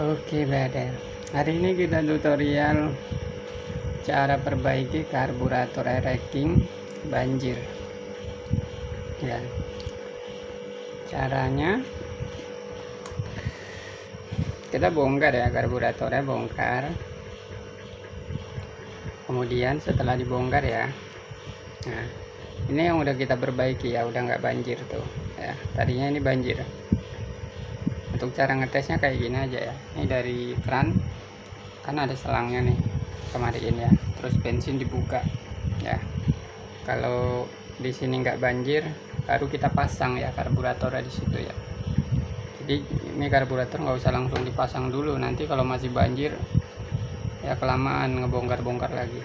Oke brother, hari ini kita tutorial cara perbaiki karburator air racking banjir ya. Caranya kita bongkar ya, karburatornya bongkar, kemudian setelah dibongkar ya, nah ini yang udah kita perbaiki ya, udah nggak banjir tuh ya, tadinya ini banjir. Untuk cara ngetesnya kayak gini aja ya, ini dari keran kan ada selangnya nih kemarin ya, terus bensin dibuka ya. Kalau di sini nggak banjir baru kita pasang ya karburatornya di situ ya. Jadi ini karburator nggak usah langsung dipasang dulu, nanti kalau masih banjir ya kelamaan ngebongkar-bongkar lagi.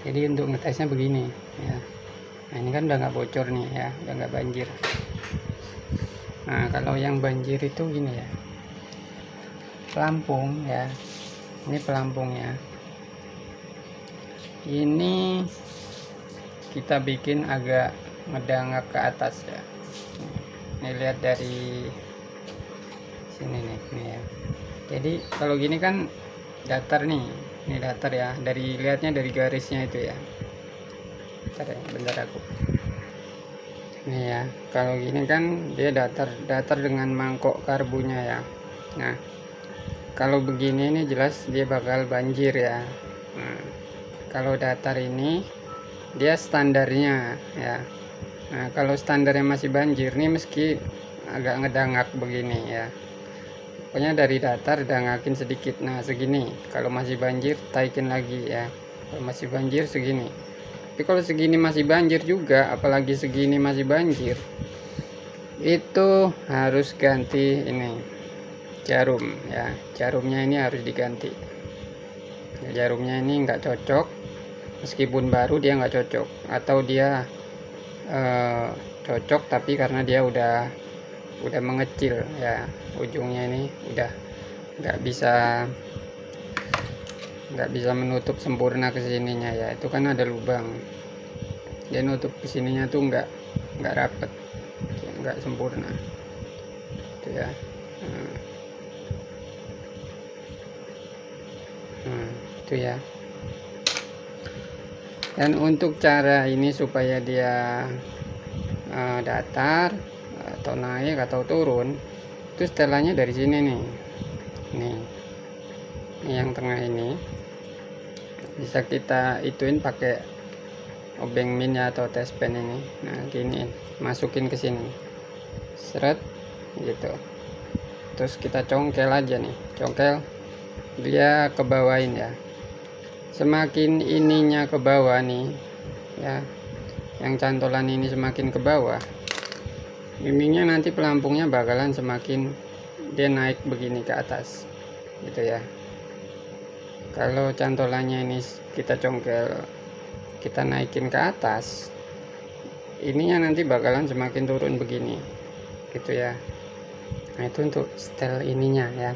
Jadi untuk ngetesnya begini ya, nah ini kan udah nggak bocor nih ya, udah nggak banjir. Nah kalau yang banjir itu gini ya, pelampung ya, ini pelampungnya, ini kita bikin agak ngedangak ke atas ya. Ini lihat dari sini nih ya. Jadi kalau gini kan datar nih, ini datar ya, dari lihatnya dari garisnya itu ya. Bentar aku. Nih ya, kalau gini kan dia datar dengan mangkok karbunya ya. Nah kalau begini ini jelas dia bakal banjir ya. Nah, kalau datar ini dia standarnya ya. Nah kalau standarnya masih banjir nih, meski agak ngedangak begini ya, pokoknya dari datar dangakin sedikit. Nah segini, kalau masih banjir taikin lagi ya, kalau masih banjir segini. Tapi kalau segini masih banjir juga, apalagi segini masih banjir, itu harus ganti ini jarum ya, jarumnya ini harus diganti ya, jarumnya ini nggak cocok, meskipun baru dia nggak cocok, atau dia cocok tapi karena dia udah mengecil ya, ujungnya ini udah nggak bisa menutup sempurna ke sininya ya, itu kan ada lubang, dia nutup ke sininya tuh nggak rapet, nggak sempurna itu ya. Itu ya. Dan untuk cara ini supaya dia datar atau naik atau turun, itu setelannya dari sini nih, ini yang tengah ini bisa kita ituin pakai obeng min ya, atau test pen ini. Nah gini, masukin ke sini, seret gitu, terus kita congkel aja nih, congkel dia ke bawain ya. Semakin ininya ke bawah nih ya, yang cantolan ini semakin ke bawah, bimbingnya nanti pelampungnya bakalan semakin dia naik begini ke atas gitu ya. Kalau cantolannya ini kita congkel, kita naikin ke atas, ininya nanti bakalan semakin turun begini gitu ya. Nah itu untuk setel ininya ya.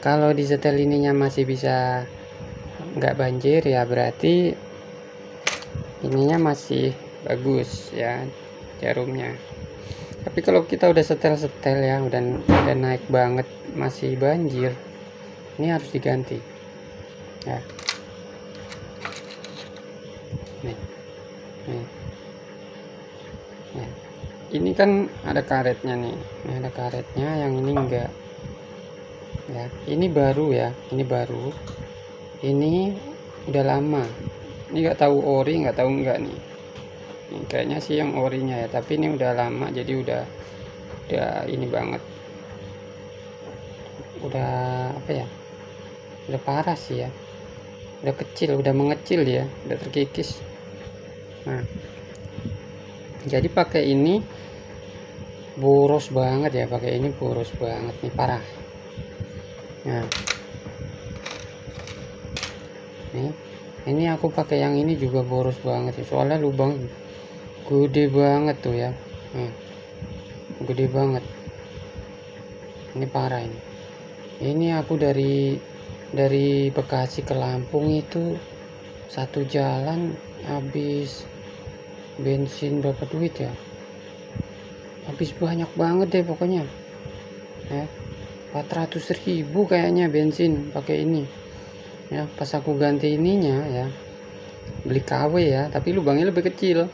Kalau di setel ininya masih bisa nggak banjir ya, berarti ininya masih bagus ya jarumnya. Tapi kalau kita udah setel ya, udah naik banget masih banjir, ini harus diganti ya. Nih ya. Ini kan ada karetnya nih, ada karetnya, yang ini enggak ya, ini baru ya, ini baru, ini udah lama, ini nggak tahu ori nggak tahu enggak nih. Ini kayaknya sih yang orinya ya, tapi ini udah lama, jadi udah ini banget, udah apa ya, udah parah sih ya, udah kecil, udah mengecil ya, udah terkikis. Nah jadi pakai ini boros banget ya, pakai ini boros banget nih, parah. Nah ini aku pakai yang ini juga boros banget ya, soalnya lubang gede banget tuh ya. Gede banget, ini parah ini. Ini aku dari Bekasi ke Lampung itu satu jalan habis bensin berapa duit ya, habis banyak banget deh pokoknya. ya. 400.000 kayaknya bensin pakai ini ya. Pas aku ganti ininya ya, beli KW ya, tapi lubangnya lebih kecil,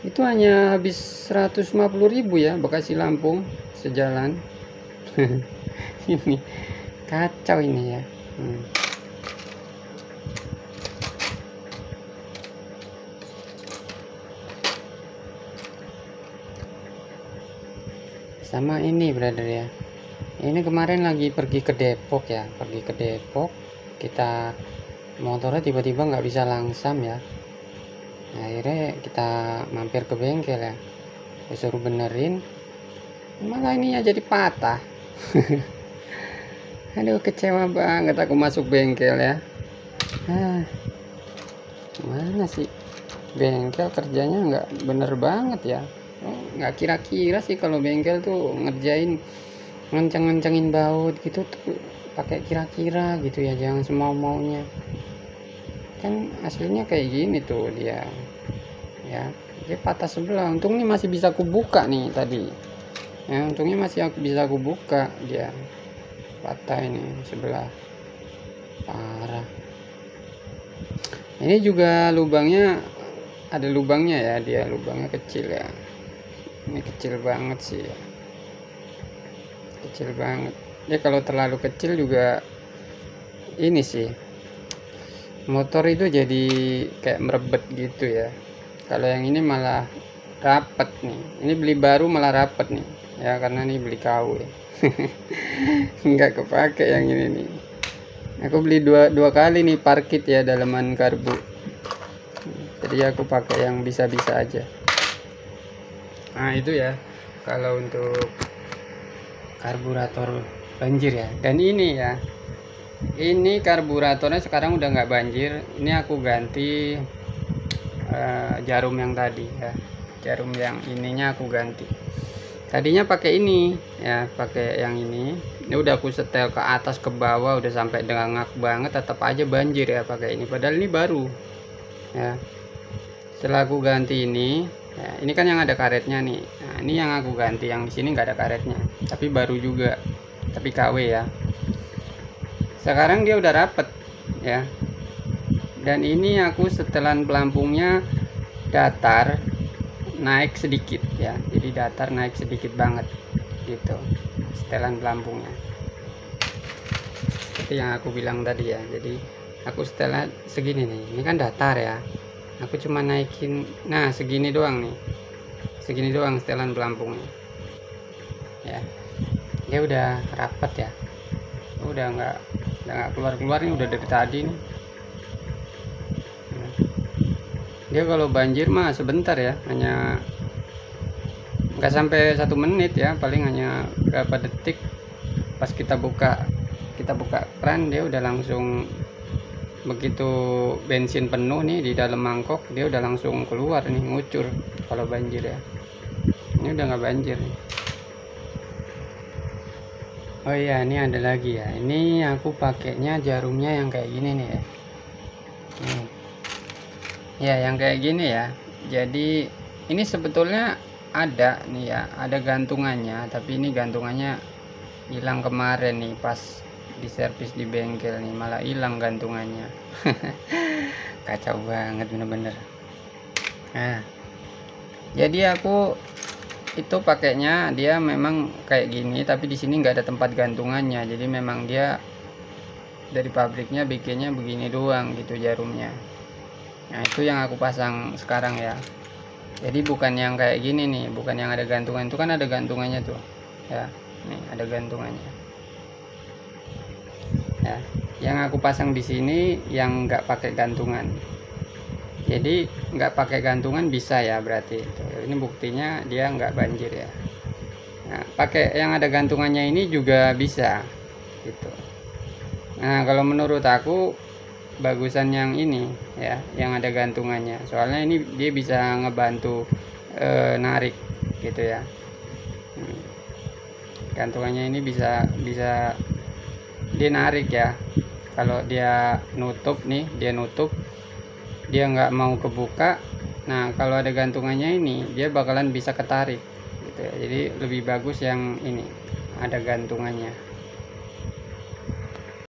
itu hanya habis 150.000 ya, Bekasi Lampung sejalan. Ini kacau ini ya. Sama ini brother ya, ini kemarin lagi pergi ke Depok ya, kita motornya tiba-tiba nggak bisa langsam ya. Nah, akhirnya kita mampir ke bengkel ya, disuruh benerin, malah ininya jadi patah. Aduh, kecewa banget aku masuk bengkel ya. Mana sih bengkel kerjanya nggak bener banget ya. Nggak kira-kira sih kalau bengkel tuh ngerjain ngenceng-ngencengin baut gitu tuh pakai kira-kira gitu ya, jangan semau-maunya. Kan aslinya kayak gini tuh dia ya, dia patah sebelah. Untung nih masih bisa aku buka nih tadi ya, untungnya masih bisa aku buka, dia patah ini sebelah, parah. Ini juga lubangnya ada lubangnya ya, dia lubangnya kecil ya, ini kecil banget sih ya, kecil banget ya. Kalau terlalu kecil juga ini sih, motor itu jadi kayak merebet gitu ya. Kalau yang ini malah rapet nih, ini beli baru malah rapet nih ya, karena ini beli KW. Nggak kepake yang ini nih, aku beli dua kali nih parkit ya, daleman karbu, jadi aku pakai yang bisa-bisa aja. Nah itu ya kalau untuk karburator banjir ya. Dan ini ya, ini karburatornya sekarang udah nggak banjir, ini aku ganti jarum yang tadi ya, jarum yang ininya aku ganti. Tadinya pakai ini ya, pakai yang ini udah aku setel ke atas ke bawah, udah sampai dengak banget, tetap aja banjir ya pakai ini, padahal ini baru ya. Setelah aku ganti ini ya, ini kan yang ada karetnya nih. Nah, ini yang aku ganti, yang di sini nggak ada karetnya, tapi baru juga, tapi KW ya. Sekarang dia udah rapet ya. Dan ini aku setelan pelampungnya datar naik sedikit ya, jadi datar naik sedikit banget gitu setelan pelampungnya, seperti yang aku bilang tadi ya. Jadi aku setelan segini nih, ini kan datar ya, aku cuma naikin nah segini doang nih, segini doang setelan pelampungnya ya. Dia udah rapet ya, udah nggak keluar nih, udah dari tadi nih. Dia kalau banjir mah sebentar ya, hanya nggak sampai 1 menit ya, paling hanya berapa detik. Pas kita buka keran, dia udah langsung, begitu bensin penuh nih di dalam mangkok, dia udah langsung keluar nih, ngucur. Kalau banjir ya, ini udah nggak banjir nih. Oh iya, ini ada lagi ya, ini aku pakainya jarumnya yang kayak gini nih ya. Ya yang kayak gini ya. Jadi ini sebetulnya ada nih ya, ada gantungannya, tapi ini gantungannya hilang kemarin nih pas di servis di bengkel nih, malah hilang gantungannya. Kacau banget bener-bener. Nah jadi aku itu pakainya dia memang kayak gini, tapi di sini nggak ada tempat gantungannya, jadi memang dia dari pabriknya bikinnya begini doang gitu jarumnya. Nah itu yang aku pasang sekarang ya. Jadi bukan yang kayak gini nih, bukan yang ada gantungan. Itu kan ada gantungannya tuh ya, nih ada gantungannya ya. Yang aku pasang di sini yang nggak pakai gantungan. Jadi nggak pakai gantungan bisa ya, berarti itu ini buktinya dia nggak banjir ya. Nah pakai yang ada gantungannya ini juga bisa gitu. Nah kalau menurut aku bagusan yang ini ya, yang ada gantungannya, soalnya ini dia bisa ngebantu narik gitu ya. Gantungannya ini bisa dia narik ya. Kalau dia nutup nih, dia nggak mau kebuka. Nah kalau ada gantungannya ini dia bakalan bisa ketarik gitu ya. Jadi lebih bagus yang ini ada gantungannya.